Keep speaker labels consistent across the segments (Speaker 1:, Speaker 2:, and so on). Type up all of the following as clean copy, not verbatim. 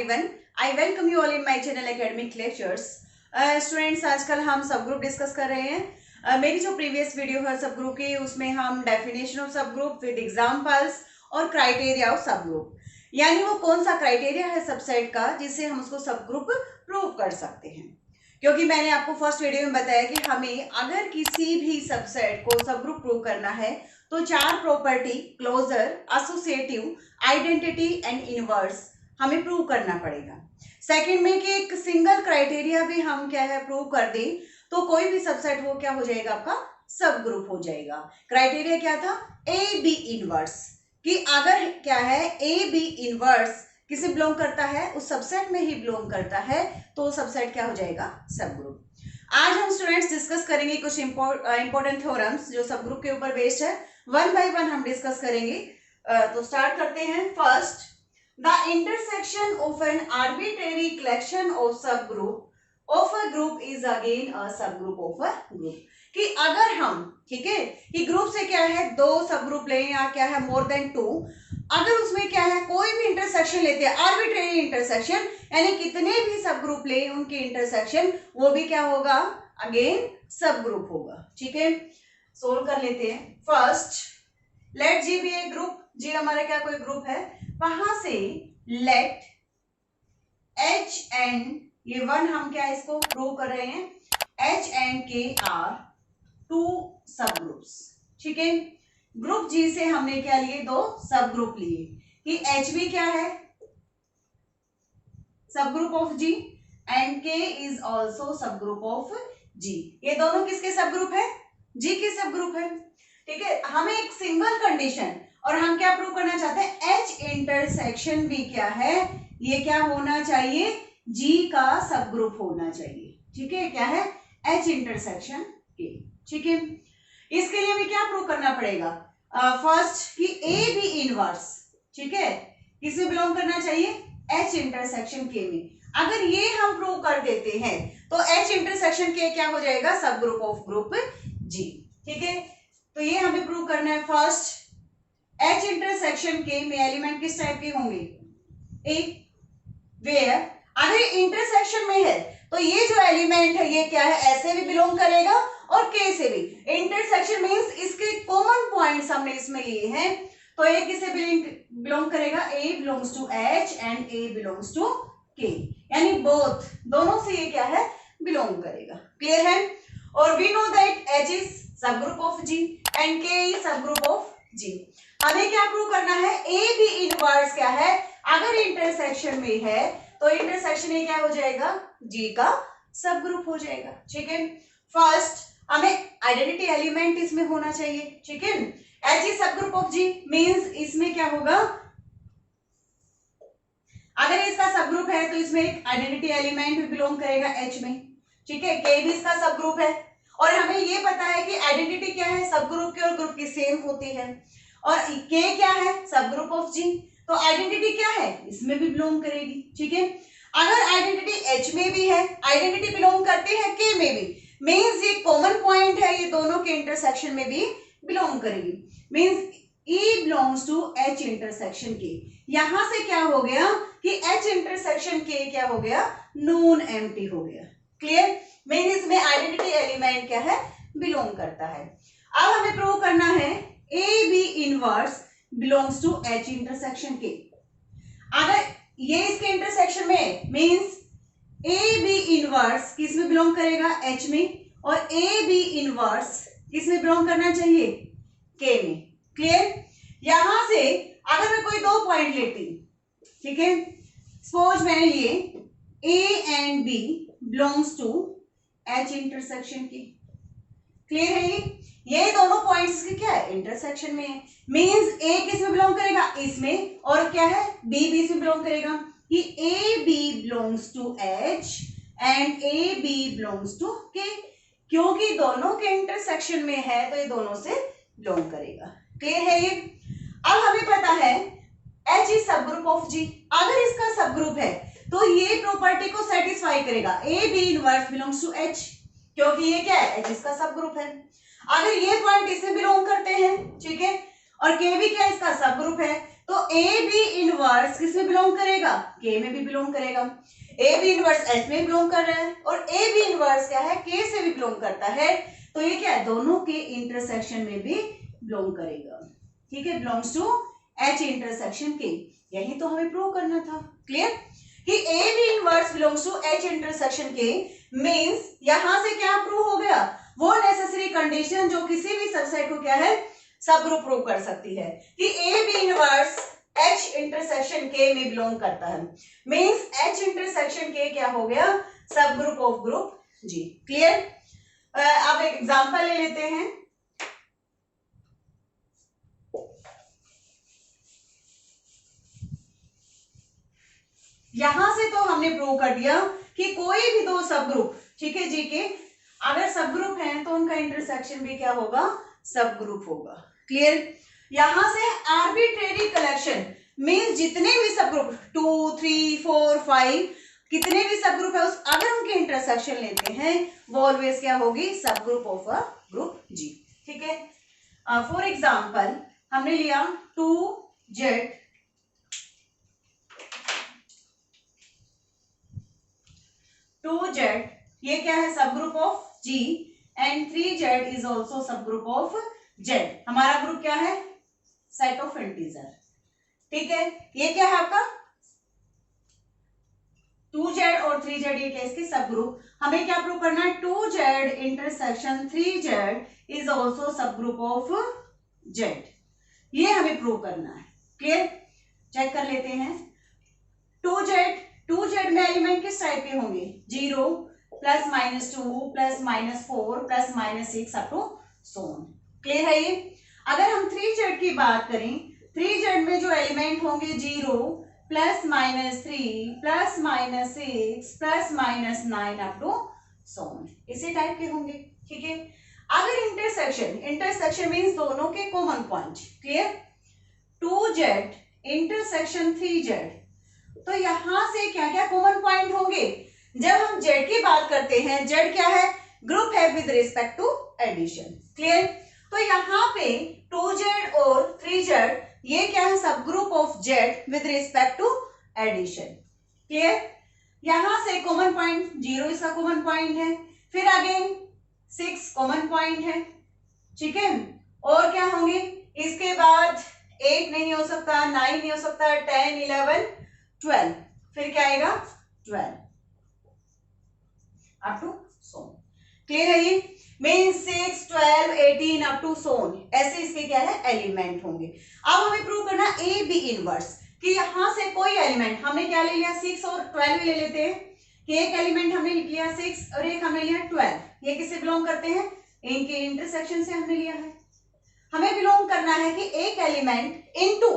Speaker 1: everyone. I welcome you all in my channel Academic Lectures. Students आजकल हम सब group discuss कर रहे हैं. मेरी जो प्रीवियस वीडियो है सब ग्रुप की उसमें हम डेफिनेशन ऑफ सब ग्रुप विद एग्जांपल्स और क्राइटेरिया ऑफ सब ग्रुप, यानी वो कौन सा क्राइटेरिया है सबसेट का जिससे हम उसको सब ग्रुप प्रूव कर सकते हैं. क्योंकि मैंने आपको फर्स्ट वीडियो में बताया कि हमें अगर किसी भी सबसेट को सब ग्रुप प्रूव करना है तो चार property closure, associative, identity and inverse हमें प्रूव करना पड़ेगा. सेकंड में कि एक सिंगल क्राइटेरिया भी हम क्या है प्रूव कर दें तो कोई भी सबसेट वो क्या हो जाएगा, आपका सब ग्रुप हो जाएगा. क्राइटेरिया क्या था? ए बी इनवर्स, कि अगर क्या है ए बी इनवर्स किसे बिलोंग करता है, उस सबसेट में ही बिलोंग करता है तो सबसेट क्या हो जाएगा, सब ग्रुप. आज हम स्टूडेंट्स डिस्कस करेंगे कुछ इंपॉर्टेंट थ्योरम्स जो सब ग्रुप के ऊपर बेस्ड है. वन बाय वन हम डिस्कस करेंगे. तो स्टार्ट करते हैं. First, the intersection of an arbitrary collection of subgroup of a group is again a subgroup of a group. कि अगर हम, ठीक है, कि ग्रुप से क्या है दो सब ग्रुप लें या क्या है मोर देन टू, अगर उसमें क्या है कोई भी इंटरसेक्शन लेते हैं, आर्बिट्रेरी इंटरसेक्शन, यानी कितने भी सब ग्रुप ले उनके इंटरसेक्शन, वो भी क्या होगा, अगेन सब ग्रुप होगा. ठीक है, सोल्व कर लेते हैं. फर्स्ट, लेट जी बी ए ग्रुप. जी हमारा क्या कोई ग्रुप है, वहां से लेट एच एंड, ये वन हम क्या इसको प्रूव कर रहे हैं, एच एंड के आर टू सब ग्रुप्स. ठीक है, ग्रुप जी से हमने क्या लिए, दो सब ग्रुप लिए, कि एच बी क्या है subgroup of g and k is also सब ग्रुप ऑफ जी. ये दोनों किसके सब ग्रुप है, जी के सब ग्रुप है. ठीक है, हमें एक सिंगल कंडीशन और हम क्या प्रूव करना चाहते हैं, एच इंटरसेक्शन भी क्या है, ये क्या होना चाहिए, जी का सब ग्रुप होना चाहिए. ठीक है, क्या है, एच इंटरसेक्शन के. ठीक है, इसके लिए हमें क्या प्रूव करना पड़ेगा, फर्स्ट कि ए बी इनवर्स, ठीक है, किसे बिलोंग करना चाहिए, एच इंटरसेक्शन के में. अगर ये हम प्रूव कर देते हैं तो एच इंटरसेक्शन के क्या हो जाएगा, सब ग्रुप ऑफ ग्रुप जी. ठीक है, तो ये हमें प्रूव करना है. फर्स्ट, एच इंटरसेक्शन के में एलिमेंट किस टाइप के होंगे, ए, वेयर अगर इंटरसेक्शन में है तो ये जो एलिमेंट है ये क्या है, ऐसे भी बिलोंग करेगा और के से भी. इंटरसेक्शन मींस इसके कॉमन पॉइंट्स हमने इसमें लिए हैं, तो ए किसे बिलोंग करेगा, a belongs to H and a belongs to K, यानी बोथ, दोनों से ये क्या है, बिलोंग करेगा. क्लियर है. और we know that h is subgroup of g and k is subgroup of g. हमें क्या प्रूव करना है, ए बी इनवर्स क्या है, अगर इंटरसेक्शन में है तो इंटरसेक्शन ये क्या हो जाएगा, जी का सब ग्रुप हो जाएगा. ठीक है, फर्स्ट हमें आइडेंटिटी एलिमेंट इसमें होना चाहिए. ठीक है, H is subgroup of ji means इसमें क्या होगा, अगर इसका सब ग्रुप है तो इसमें एक आइडेंटिटी एलिमेंट भी बिलोंग करेगा एच में. ठीक है, के भी इसका सब ग्रुप है और हमें ये पता है कि आइडेंटिटी क्या है, सब ग्रुप की और ग्रुप की सेम होती है, और के क्या है, सब ग्रुप ऑफ जी, तो आइडेंटिटी क्या है, इसमें भी बिलोंग करेगी. ठीक है, अगर आइडेंटिटी एच में भी है, आइडेंटिटी बिलोंग करती है के में भी, मींस ये कॉमन पॉइंट है, ये दोनों के इंटरसेक्शन में भी बिलोंग करेगी. Means E belongs to H intersection K. यहां से क्या हो गया कि H intersection K क्या हो गया, नॉन एम्प्टी हो गया. क्लियर. मीन इसमें आइडेंटिटी एलिमेंट क्या है, बिलोंग करता है. अब हमें प्रूव करना है a b inverse belongs to H intersection K. अगर ये इसके इंटरसेक्शन में मींस ए बी इनवर्स किस में बिलोंग करेगा, H में, और ए बी इनवर्स किस में बिलोंग करना चाहिए, K में. क्लियर. यहां से अगर मैं कोई दो पॉइंट लेती हूं, ठीक है, सपोज मैंने लिए a and b belongs to h intersection k. Clear है. ये दोनों पॉइंट्स की क्या है, इंटरसेक्शन में है. मींस ए किस में बिलोंग करेगा, इसमें, और क्या है, बी बी में बिलोंग करेगा, कि a b belongs to H and a b belongs to k. क्योंकि दोनों के इंटरसेक्शन में है तो ये दोनों से बिलोंग करेगा. क्लियर है ये. अब हमें पता है H is subgroup of G. अगर इसका सब ग्रुप है तो ये प्रॉपर्टी को सेटिस्फाई करेगा, a b inverse belongs to H, क्योंकि ये क्या है, H इसका सब ग्रुप है. अगर ये पॉइंट इससे बिलोंग करते हैं, ठीक है, और K भी क्या इसका सब ग्रुप है, तो ए बी इनवर्स किस में बिलोंग करेगा, के में भी बिलोंग करेगा। ए बी इनवर्स एच में बिलोंग कर रहा है और ए बी इनवर्स क्या है, के से भी बिलोंग करता है, तो ये क्या है, दोनों के इंटरसेक्शन में भी बिलोंग करेगा। ठीक है, बिलोंग्स टू एच इंटरसेक्शन के। यही तो हमें प्रूव करना था। क्लियर कि a b inverse belongs to h intersection k means यहां से क्या प्रूव हो गया, वो नेसेसरी कंडीशन जो किसी भी सबसेट को क्या है, सब ग्रुप प्रूव कर सकती है कि a b inverse h intersection k में बिलोंग करता है। मींस एच इंटरसेक्शन के क्या हो गया, subgroup of group g. Clear. अब एक एग्जांपल ले लेते हैं। यहां से तो हमने प्रूव कर दिया कि कोई भी दो सब ग्रुप, ठीक है जी, के अगर सब ग्रुप हैं तो उनका इंटरसेक्शन भी क्या होगा, सब ग्रुप होगा। क्लियर। यहां से आर्बिट्रेरी कलेक्शन मींस जितने भी सब ग्रुप 2 3 4 5 कितने भी सब ग्रुप है उस अगर उनके इंटरसेक्शन लेते हैं वो ऑलवेज क्या होगी, सब ग्रुप ऑफ अ ग्रुप जी। ठीक है। फॉर एग्जांपल हमने लिया 2z 2z ये क्या है, subgroup of G and 3z is also सब ग्रुप ऑफ Z। हमारा ग्रुप क्या है, सेट ऑफ इंटीजर। ठीक है, ये क्या है आपका 2z और 3z, ये क्या इसके सब ग्रुप। हमें क्या प्रूव करना है, 2z intersection 3z is also सब ग्रुप ऑफ Z। ये हमें प्रूव करना है। क्लियर। चेक कर लेते हैं। 2z में एलिमेंट किस टाइप के होंगे, 0 plus -2 plus -4 plus -6 up to so on. Clear है ये। अगर हम 3z की बात करें, 3z में जो एलिमेंट होंगे 0 plus -3 plus -6 plus -9 up to so, इसी टाइप के होंगे। ठीक है। अगर इंटरसेक्शन मींस दोनों के common point. Clear. 2z intersection 3z, तो यहां से क्या क्या कॉमन पॉइंट होंगे, जब हम z की बात करते हैं, z क्या है, ग्रुप है with respect to addition. Clear. तो यहाँ पे 2z और 3z ये क्या है, subgroup of z with respect to addition. Clear. यहां से कॉमन पॉइंट 0 इसका कॉमन पॉइंट है, फिर अगेन 6 कॉमन पॉइंट है। ठीक है। और क्या होंगे इसके बाद, 8 नहीं हो सकता, 9 नहीं हो सकता, 10 11 12, फिर क्या आएगा 12 अप टू सोन। क्लियर है ये। मीन 6 12 18 अप टू सोन, ऐसे इसके क्या है, एलिमेंट होंगे। अब हमें प्रूव करना ए बी इनवर्स कि यहां से कोई एलिमेंट, हमने क्या ले लिया 6 और 12 ले लेते हैं कि एक एलिमेंट हमने लिया 6 और एक हमने लिया 12, ये किससे बिलोंग करते हैं, इनके इंटरसेक्शन से हमने लिया है। हमें बिलोंग करना है कि एक एलिमेंट इनटू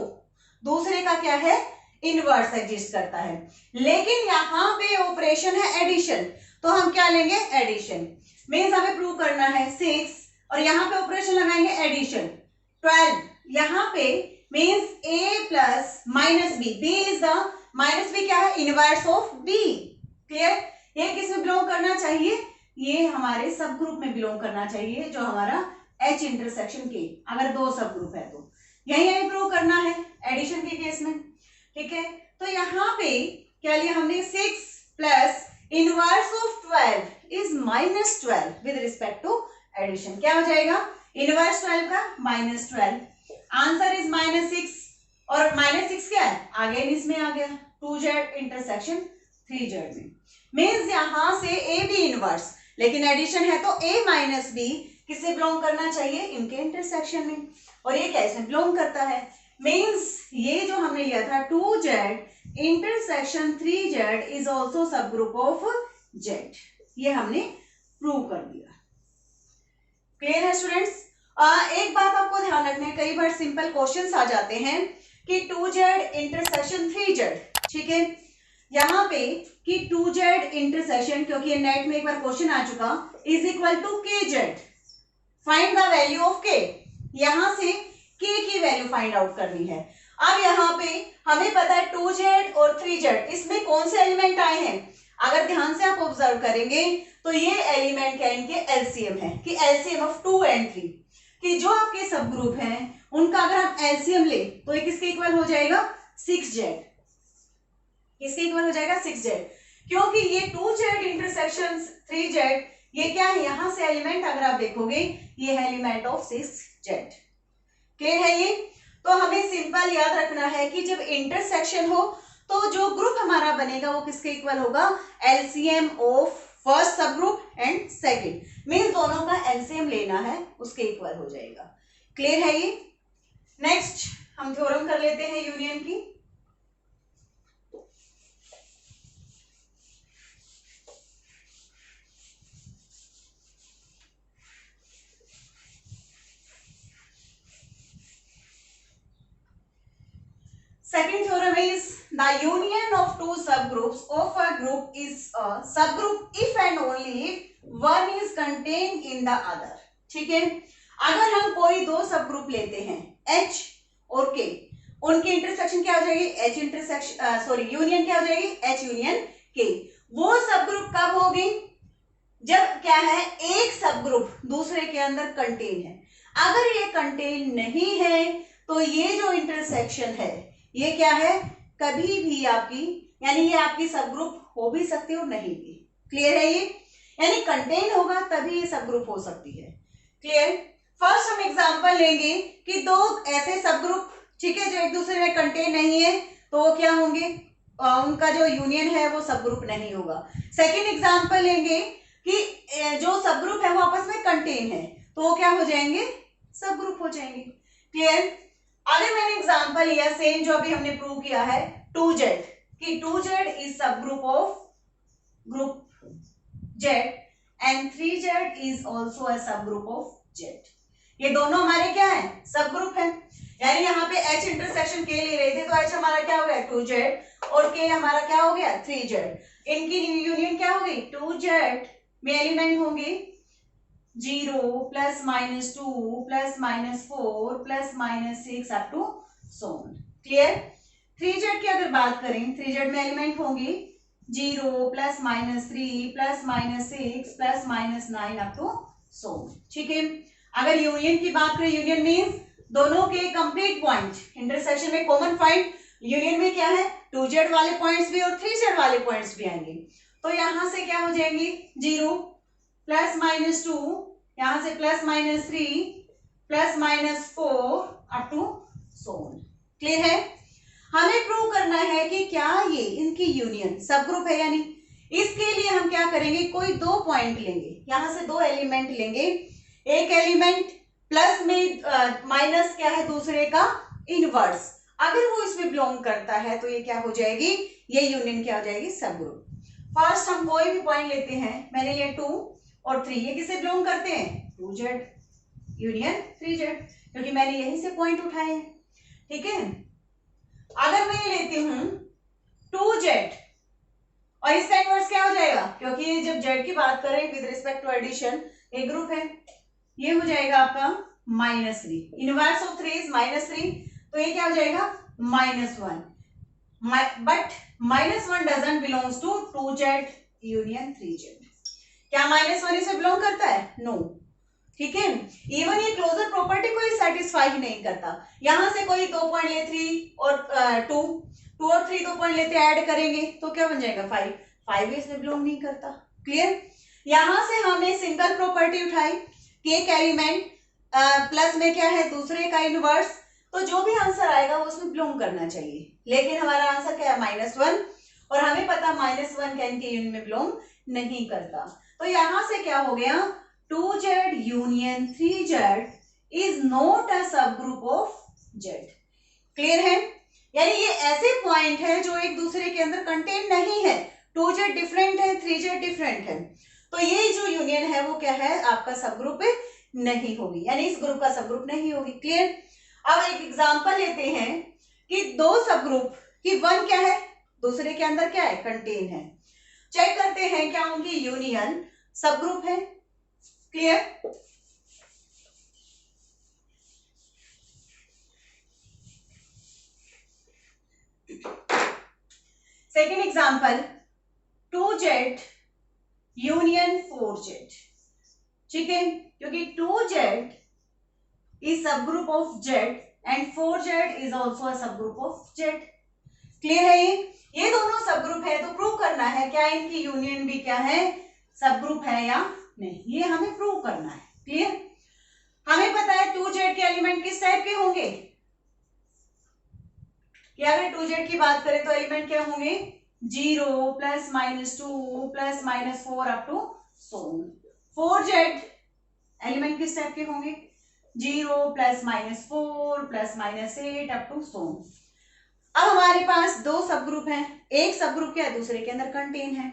Speaker 1: दूसरे का क्या है, इनवर्स एग्जिस्ट करता है। लेकिन यहां पे ऑपरेशन है एडिशन, तो हम क्या लेंगे, एडिशन। मींस हमें प्रूव करना है 6 और यहां पे ऑपरेशन लगाएंगे एडिशन 12, यहां पे means a plus minus b, b is the minus b क्या है, इनवर्स ऑफ b। क्लियर। ये किस में बिलोंग करना चाहिए, ये हमारे सब ग्रुप में बिलोंग करना चाहिए, जो हमारा H इंटरसेक्शन के, अगर दो सब ग्रुप है तो यही हमें प्रूव करना है एडिशन के केस में। ठीक है। तो यहाँ पे क्या लिया हमने, 6 plus inverse of 12 is -12 with respect to addition. क्या हो जाएगा, इनवर्स 12 का -12, आंसर इज -6 और -6 क्या है, आगे इसमें आ गया 2z इंटरसेक्शन 3z में। मींस यहां से ए बी इनवर्स, लेकिन एडिशन है तो a माइनस बी किससे बिलोंग करना चाहिए, इनके इंटरसेक्शन में, और ये क्या इसमें बिलोंग करता है। मींस ये जो हमने लिया था 2z intersection 3z is also सब ग्रुप ऑफ z, ये हमने प्रूव कर दिया। क्लियर है स्टूडेंट्स। एक बात आपको ध्यान रखना है, कई बार सिंपल क्वेश्चंस आ जाते हैं कि 2z इंटरसेक्शन 3z, ठीक है, यहाँ पे कि 2z इंटरसेक्शन, क्योंकि नेट में एक बार क्वेश्चन आ चुका, is equal to kz, find the value of k। यहां से k की वैल्यू फाइंड आउट करनी है। अब यहाँ पे हमें पता है 2z और 3z, इसमें कौन से एलिमेंट आए हैं, अगर ध्यान से आप ऑब्जर्व करेंगे तो ये एलिमेंट क्या, इनके एलसीएम है कि एलसीएम ऑफ 2 एंड 3। कि जो आपके सब ग्रुप हैं उनका अगर हम एलसीएम ले तो ये किसके इक्वल हो जाएगा 6z। किसके इक्वल हो जाएगा 6z, क्योंकि ये 2z इंटरसेक्शन 3z ये क्या है, यहां से एलिमेंट अगर आप देखोगे ये है एलिमेंट ऑफ 6z। क्लियर है ये। तो हमें सिंपल याद रखना है कि जब इंटरसेक्शन हो तो जो ग्रुप हमारा बनेगा वो किसके इक्वल होगा, एलसीएम ऑफ फर्स्ट सब ग्रुप एंड सेकंड, मींस दोनों का एलसीएम लेना है उसके इक्वल हो जाएगा। क्लियर है ये। नेक्स्ट हम थ्योरम कर लेते हैं यूनियन की। Second theorem is the union of two subgroups of a group is a subgroup if and only if one is contained in the other। ठीक है, अगर हम कोई दो सबग्रुप लेते हैं H और K, उनकी इंटरसेक्शन क्या हो जाएगी, H इंटरसेक्शन यूनियन क्या हो जाएगी, H यूनियन K। वो सबग्रुप कब होगी, जब क्या है एक सबग्रुप दूसरे के अंदर कंटेन है। अगर ये कंटेन नहीं है तो ये जो इंटरसेक्शन है ये क्या है, कभी भी आपकी, यानी ये आपकी सब ग्रुप हो भी सकती है और नहीं भी। क्लियर है ये, यानी कंटेन होगा तभी ये सब ग्रुप हो सकती है। क्लियर। फर्स्ट हम एग्जांपल लेंगे कि दो ऐसे सब ग्रुप, ठीक है, जो एक दूसरे में कंटेन नहीं है तो वो क्या होंगे, उनका जो यूनियन है वो सब ग्रुप नहीं होगा। सेकेंड एग्जाम्पल लेंगे कि जो सब ग्रुप है वो आपस में कंटेन है तो वो क्या हो जाएंगे, सब ग्रुप हो जाएंगे। क्लियर। अगर मैंने एग्जांपल लिया सेम जो अभी हमने प्रूव किया है 2z, कि 2z is subgroup of group z and 3z is also a subgroup of z। ये दोनों हमारे क्या है, सब ग्रुप है। यानी यहाँ पे h इंटरसेक्शन k ले रहे थे तो h हमारा क्या हो गया 2z और k हमारा क्या हो गया 3z। इनकी यूनियन क्या हो गई, 2z में एलिमेंट होंगे 0 plus minus 2 plus minus 4 plus minus 6 up to so on. Clear. 3z की अगर बात करें 3z में एलिमेंट होंगे 0 plus minus 3 plus minus 6 plus minus 9 up to so on. ठीक है। अगर यूनियन की बात करें, यूनियन मींस दोनों के कंप्लीट पॉइंट, इंटरसेक्शन में कॉमन पॉइंट, यूनियन में क्या है 2z वाले पॉइंट्स भी और 3z वाले पॉइंट्स भी आएंगे। तो यहां से क्या हो जाएंगे 0 प्लस माइनस 2, यहां से plus minus 3 plus minus 4 up to so on. Clear है। हमें प्रूव करना है कि क्या ये इनकी यूनियन सब ग्रुप है या नहीं। इसके लिए हम क्या करेंगे, कोई दो पॉइंट लेंगे, यहां से दो एलिमेंट लेंगे, एक एलिमेंट प्लस में माइनस क्या है दूसरे का इनवर्स, अगर वो इसमें बिलोंग करता है तो ये क्या हो जाएगी, ये यूनियन क्या हो जाएगी, सब ग्रुप। फर्स्ट हम कोई भी पॉइंट लेते हैं, मैंने लिया 2 और 3, ये किसे बिलोंग करते हैं 2z यूनियन 3z, क्योंकि मैंने यहीं से पॉइंट उठाए हैं। ठीक है। अगर मैं लेती हूं 2z और इसका इनवर्स क्या हो जाएगा, क्योंकि जब z की बात करें विद रिस्पेक्ट टू एडिशन एक ग्रुप है, ये हो जाएगा आपका -3, इनवर्स ऑफ 3 इज -3, तो ये क्या हो जाएगा -1, but -1 doesn't belongs to 2z union 3z। क्या -1 इसे बिलोंग करता है, नो। ठीक है। इवन ये क्लोजर प्रॉपर्टी को ही सेटिस्फाई ही नहीं करता। यहां से कोई दो पॉइंट ले 3 और 2 और 3 दो पॉइंट लेते ऐड करेंगे तो क्या बन जाएगा 5 इसमें बिलोंग नहीं करता। क्लियर। यहां से हमने सिंगल प्रॉपर्टी उठाई कि एक एलिमेंट प्लस में क्या है दूसरे का इनवर्स, तो जो भी आंसर आएगा वो उसमें बिलोंग करना चाहिए। लेकिन हमारा आंसर क्या है -1, और हमें पता -1 कैन के यूनियन में बिलोंग नहीं करता। तो यहां से क्या हो गया 2z union 3z is not a subgroup of z। Clear है। यानी ये ऐसे पॉइंट है जो एक दूसरे के अंदर कंटेन नहीं है, 2z डिफरेंट है 3z डिफरेंट है, तो ये जो यूनियन है वो क्या है आपका सब ग्रुप नहीं होगी, यानी इस ग्रुप का सब ग्रुप नहीं होगी। क्लियर। अब एक एग्जांपल लेते हैं कि दो सब ग्रुप की वन क्या है दूसरे के अंदर क्या है कंटेन है, चेक करते हैं क्या उनकी यूनियन सब ग्रुप है। Clear. Second example 2z union 4z। ठीक है, क्योंकि 2z is subgroup of Z and 4Z is also a subgroup of Z. Clear है ये दोनों सबग्रुप है, तो प्रूव करना है क्या इनकी यूनियन भी क्या है, सबग्रुप है या नहीं, ये हमें प्रूव करना है. क्लियर. हमें पता है 2Z के एलिमेंट किस टाइप के होंगे, कि अगर 2Z की बात करें तो एलिमेंट क्या होंगे, 0 plus minus 2 plus minus 4 up to so. 4Z element किस टाइप के होंगे, 0 plus minus 4 plus minus 8 up to so. अब हमारे पास दो सब ग्रुप हैं, एक सब ग्रुप क्या है दूसरे के अंदर कंटेन है,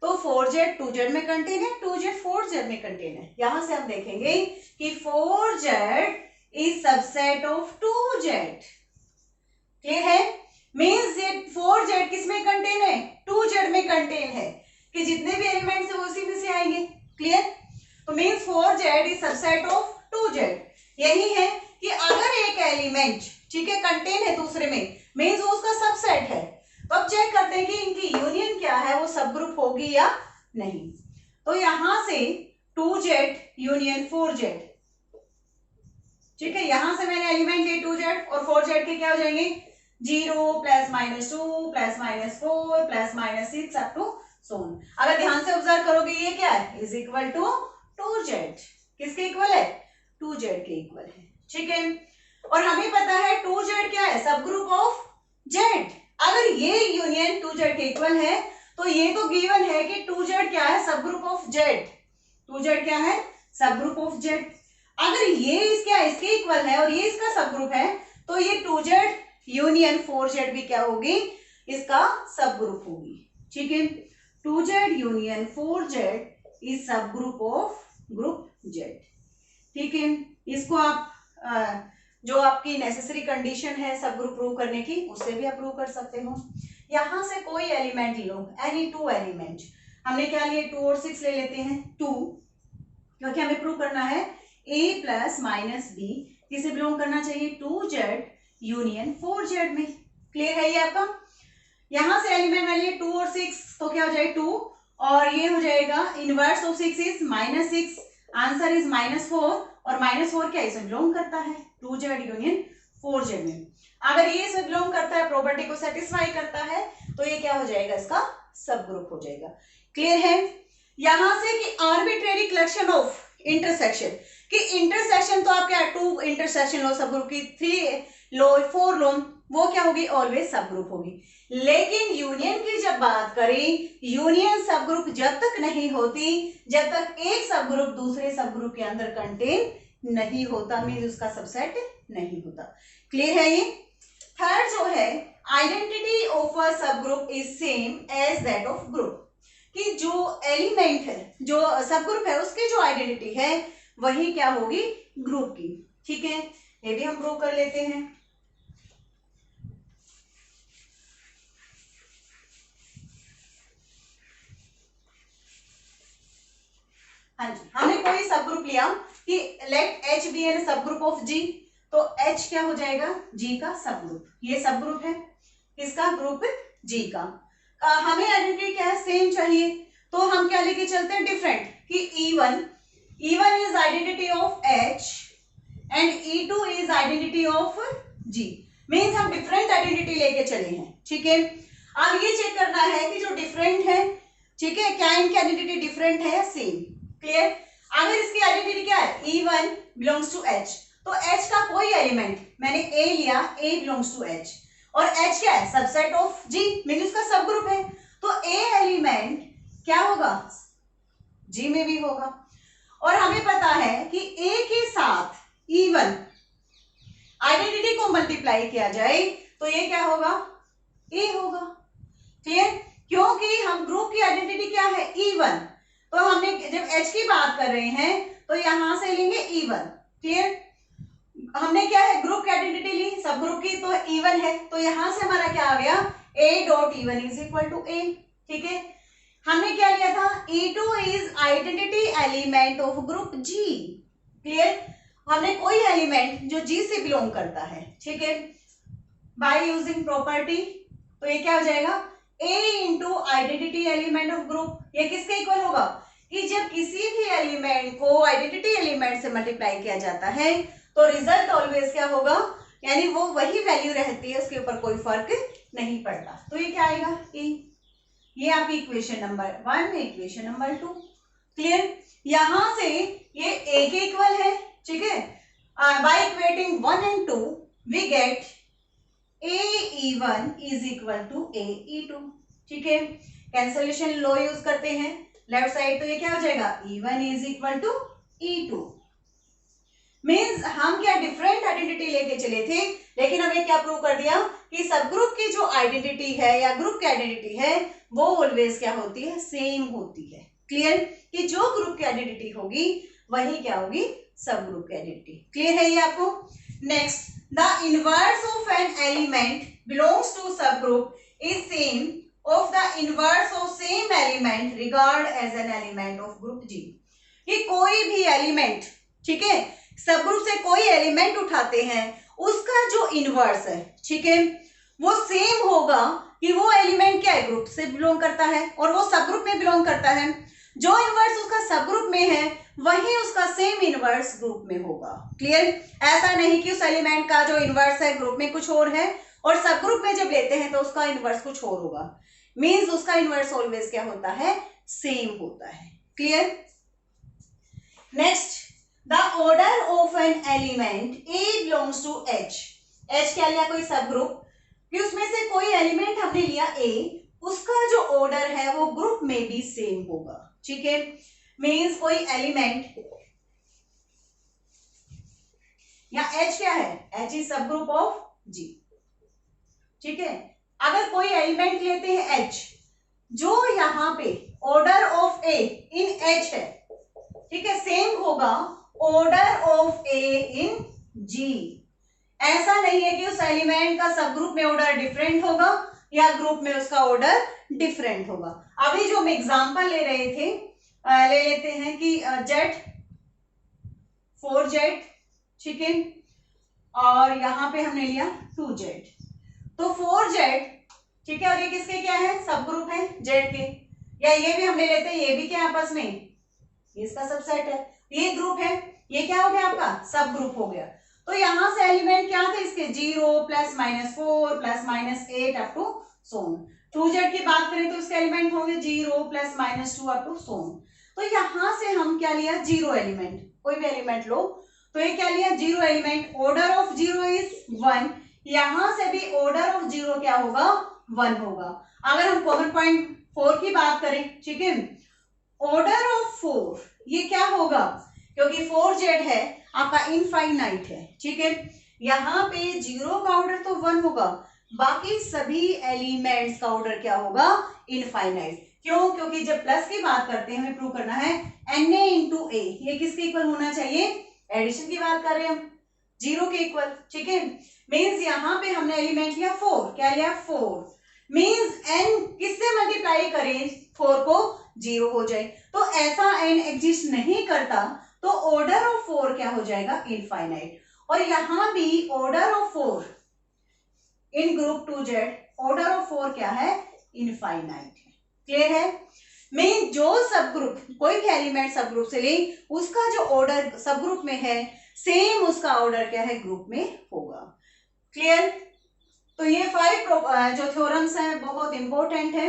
Speaker 1: तो 4Z 2Z में कंटेन है, 2Z 4Z में कंटेन है. यहां से हम देखेंगे कि 4Z is subset of 2Z. Clear है. मींस 4Z किस में कंटेन है, 2Z में कंटेन है, कि जितने भी एलिमेंट्स है वो उसी में से आएंगे. क्लियर. तो means 4Z is subset of 2Z. यही है कि अगर एक एलिमेंट ठीक है कंटेन है दूसरे में, मींस वो उसका सबसेट है. तो अब चेक करते हैं कि इनकी यूनियन क्या है, वो सब ग्रुप होगी या नहीं. तो यहां से 2Z यूनियन 4Z, ठीक है, यहां से मैंने एलिमेंट लिए 2Z और 4Z के क्या हो जाएंगे, 0 plus minus 2 plus minus 4 plus minus 6 up to so. अगर ध्यान से ऑब्जर्व करोगे ये क्या है, इज इक्वल टू 2Z. किसके इक्वल है, 2Z के इक्वल है. ठीक है. और हमें पता है 2Z क्या है, सब ग्रुप ऑफ Z. अगर ये यूनियन 2Z के इक्वल है तो ये तो गिवन है कि 2Z क्या है, subgroup of Z. 2Z क्या है, सब ग्रुप ऑफ Z. अगर ये इसके इक्वल है और ये इसका सब ग्रुप है, तो ये 2Z यूनियन 4Z भी क्या होगी, इसका सब ग्रुप होगी. ठीक है. 2Z union 4Z is subgroup of group Z. ठीक है. इसको आप जो आपकी नेसेसरी कंडीशन है सब ग्रुप प्रूव करने की, उससे भी आप प्रूव कर सकते हो. यहां से कोई एलिमेंट लो, एनी 2 एलिमेंट. हमने क्या लिए, 2 और 6 ले लेते हैं. 2 क्योंकि हमें प्रूव करना है a प्लस माइनस b किसे बिलोंग करना चाहिए, 2Z यूनियन 4Z में. क्लियर है ये आपका. यहां से एलिमेंट वाले 2 और 6, तो क्या हो जाएगा 2 और ये हो जाएगा inverse of 6 is minus 6. Answer is minus 4 और माइनस 4 क्या इसमें बिलोंग करता है, 2Z यूनियन 4Z में. अगर ये इसमें बिलोंग करता है, प्रॉपर्टी को सेटिस्फाई करता है, तो ये क्या हो जाएगा, इसका सब ग्रुप हो जाएगा. क्लियर है. यहां से कि आर्बिट्रेरी कलेक्शन ऑफ इंटरसेक्शन, कि इंटरसेक्शन तो आप क्या 2 इंटरसेक्शन लो सब ग्रुप की, 3 लो 4 लो, वो क्या होगी, ऑलवेज सब ग्रुप होगी. लेकिन यूनियन की जब बात करें, यूनियन सब ग्रुप जब तक नहीं होती जब तक एक सब ग्रुप दूसरे सब ग्रुप के अंदर कंटेन नहीं होता, मींस उसका सबसेट नहीं होता. क्लियर है ये. थर्ड जो है, identity of a subgroup is same as that of group, कि जो एलिमेंट है, जो सब ग्रुप है, उसकी जो आइडेंटिटी है वही क्या होगी, ग्रुप की. ठीक है. ये भी हम प्रूव कर लेते हैं. हाँ जी, हमने कोई सब ग्रुप लिया कि लेट H बी एन सब ग्रुप ऑफ G, तो H क्या हो जाएगा, G का सब ग्रुप. ये सब ग्रुप है किसका, ग्रुप G का. हमें आइडेंटिटी क्या है, सेम चाहिए, तो हम क्या लेके चलते हैं, डिफरेंट, कि E1 is identity of H and E2 is identity of G. Means हम डिफरेंट आइडेंटिटी लेके चले हैं. ठीक है. अब ये चेक करना है कि जो डिफरेंट है, ठीक है, क्या इनकी आइडेंटिटी डिफरेंट है या सेम. क्लियर. अगर इसकी आइडेंटिटी क्या है, E1 बिलोंग्स टू H, तो H का कोई एलिमेंट, मैंने A लिया, A बिलोंग्स टू H, और H क्या है, सबसेट ऑफ G, मींस उसका सब ग्रुप है, तो A एलिमेंट क्या होगा, G में भी होगा. और हमें पता है कि A के साथ E1 आइडेंटिटी को मल्टीप्लाई किया जाए तो ये क्या होगा, A होगा. क्लियर. क्योंकि हम ग्रुप की आइडेंटिटी क्या है, E1, तो हमने जब H की बात कर रहे हैं तो यहां से लेंगे E1. क्लियर. हमने क्या है, ग्रुप की आइडेंटिटी ली सब ग्रुप की, तो E1 है, तो यहां से हमारा क्या आ गया, A dot E1 is equal to A. ठीक है. हमने क्या लिया था, E2 is identity element of group G. Clear. हमने कोई एलिमेंट जो G से बिलोंग करता है. ठीक है. बाय यूजिंग प्रॉपर्टी, तो ये क्या हो जाएगा, A into identity element of group. ये किसके इक्वल होगा, कि जब किसी भी एलिमेंट को आइडेंटिटी एलिमेंट से मल्टीप्लाई किया जाता है तो रिजल्ट ऑलवेज क्या होगा, यानी वो वही वैल्यू रहती है, उसके ऊपर कोई फर्क नहीं पड़ता। तो ये क्या आएगा, ए। ये आपकी equation number 1, equation number 2। Clear. यहां से ये ए के इक्वल है, ठीक है। By equating 1 and 2 we get AE1 is equal to AE2, ठीक है। कैंसलेशन लो यूज करते हैं लेफ्ट साइड, तो ये क्या हो जाएगा, E1 is equal to E2। Means हम क्या डिफरेंट आइडेंटिटी लेके चले थे, लेकिन हमें क्या प्रूव कर दिया कि सब ग्रुप की जो आइडेंटिटी है या ग्रुप की आइडेंटिटी है वो ऑलवेज क्या होती है, सेम होती है। क्लियर, कि जो ग्रुप की आइडेंटिटी होगी वही क्या होगी, सब ग्रुप की आइडेंटिटी। क्लियर है ये आपको। Next, the inverse of an element belongs to subgroup is same of the inverse of same element regard as an element of group G. कि कोई भी एलिमेंट, ठीक है, सब ग्रुप से कोई एलिमेंट उठाते हैं, उसका जो इनवर्स है, ठीक है, वो सेम होगा कि वो एलिमेंट क्या है, ग्रुप से बिलोंग करता है और वो सब ग्रुप में बिलोंग करता है। जो इनवर्स उसका सब ग्रुप में है वही उसका सेम इनवर्स ग्रुप में होगा। क्लियर। ऐसा नहीं कि उस एलिमेंट का जो इनवर्स है ग्रुप में कुछ और है और सब ग्रुप में जब लेते हैं तो उसका इनवर्स कुछ और होगा। मींस उसका इनवर्स ऑलवेज क्या होता है, सेम होता है। Clear. Next, the order of an element a belongs to h. H क्या लिया, कोई सब ग्रुप, कि उसमें से कोई एलिमेंट हमने लिया ए, उसका जो ऑर्डर है वो ग्रुप में भी सेम होगा। ठीक है, मींस कोई एलिमेंट, या एच क्या है, H is subgroup of जी। ठीक है, अगर कोई एलिमेंट लेते हैं एच, जो यहां पे order of A in H है, ठीक है, सेम होगा ऑर्डर ऑफ ए इन जी। ऐसा नहीं है कि उस एलिमेंट का सब ग्रुप में ऑर्डर डिफरेंट होगा या ग्रुप में उसका ऑर्डर डिफरेंट होगा। अभी जो हम एग्जांपल ले रहे थे, ले लेते हैं कि जेड 4z, ठीक है, और यहां पे हमने लिया 2z, तो 4z, ठीक है, और ये किसके क्या है, सब ग्रुप है z के। या ये भी हम ले लेते हैं, ये भी क्या आपस में, ये इसका सबसेट है, ये ग्रुप है, ये क्या हो गया आपका सब ग्रुप हो गया। तो यहां से एलिमेंट क्या थे इसके, 0 +-4 +-8 अप टू सोन। 2z की बात करें तो इसके एलिमेंट होंगे 0 +-2 अप टू सोन। तो यहां से हम क्या लिया, 0 एलिमेंट, कोई भी एलिमेंट लो, तो ये क्या लिया, 0 एलिमेंट, ऑर्डर ऑफ 0 इज 1, यहां से भी ऑर्डर ऑफ 0 क्या होगा, 1 होगा। अगर हम कॉमन पॉइंट 4 की बात करें, ठीक है, ऑर्डर ऑफ 4 ये क्या होगा, क्योंकि 4z है आपका इनफाइनाइट है, ठीक है, यहाँ पे 0 का ऑर्डर तो 1 होगा, बाकी सभी एलिमेंट्स का ऑर्डर क्या होगा, इनफाइनाइट। क्यों, क्योंकि जब प्लस की बात करते हैं हमें प्रूव करना है Na इंटू ए, ये किसके इक्वल होना चाहिए, एडिशन की बात कर रहे हैं हम, 0 के इक्वल। ठीक है, मीन्स यहाँ पे हमने एलिमेंट लिया 4, क्या लिया 4, मीन्स n किससे मल्टीप्लाई करें 4 को, 0 हो जाए। तो ऐसा n एग्जिस्ट नहीं करता, तो ऑर्डर ऑफ 4 क्या हो जाएगा, इनफाइनाइट। और यहां भी order of 4 in group 2z, order of 4 क्या है, इनफाइनाइट है। क्लियर है। मीन जो सब ग्रुप, कोई भी एलिमेंट सब ग्रुप से ले, उसका जो ऑर्डर सब ग्रुप में है सेम उसका ऑर्डर क्या है, ग्रुप में होगा। क्लियर। तो ये 5 जो थ्योरम्स हैं बहुत इंपॉर्टेंट है।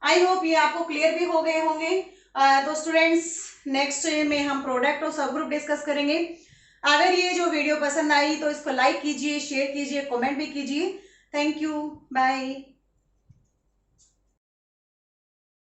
Speaker 1: आई होप ये आपको क्लियर भी हो गए होंगे। तो स्टूडेंट्स, नेक्स्ट में हम प्रोडक्ट और सब ग्रुप डिस्कस करेंगे। अगर ये जो वीडियो पसंद आई तो इसको लाइक कीजिए, शेयर कीजिए, कमेंट भी कीजिए। Thank you, bye.